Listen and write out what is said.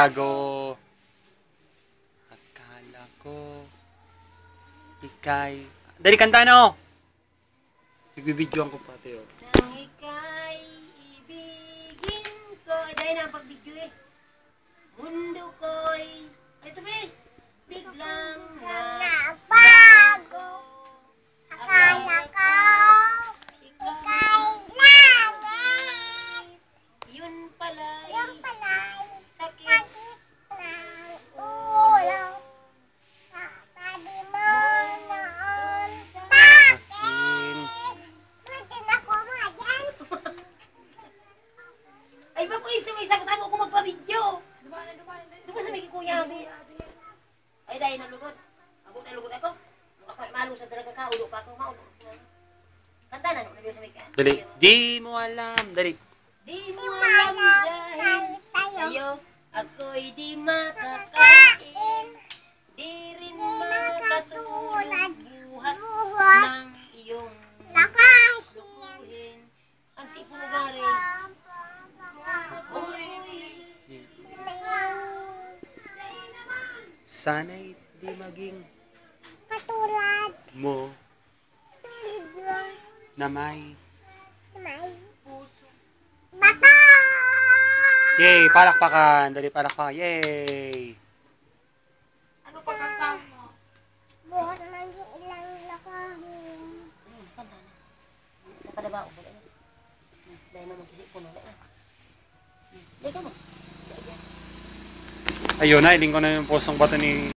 bago. Akala ko ikay... Dali, kanta na, oh! Nagbibidyoan ko pati, oh. Nang ika'y ibigin ko. Dahil na ang pagbidyo eh. Mundo ko'y... Ito ba eh? Biglang bago. Akala ko ika'y langit. Yun pala'y Yung pala'y sakit. sakit ng ulo. Sabi mo noon bakit? Pwede na ko mayan. Ay, ba po isa may sagot ako kung magpabidyo. Lupa sa may kikuya mo. Ay, dahil nalugod. Ako nalugod ako. Ako ay malo sa talaga ka. Ulo pa ako maulo. Kanta na, nalugod sa may ka. Dali. Di mo alam. Dali. Di mo alam dahil sa'yo ako'y di makakain. Di rin makatulad buhat ng iyong lukuhin. Ang sipo mo gari. Sana'y di maging Katulad mo libro na may... may bata. Yay! Palakpakan! Dali, palakpakan! Yay! Ano pa kanta mo? Buhat man ilang lakahin. Kanta na. Napadabao ko na. Dahil naman kasi puno na. Dahil ka mo. Ayun na, iling ko na yung posong bato ni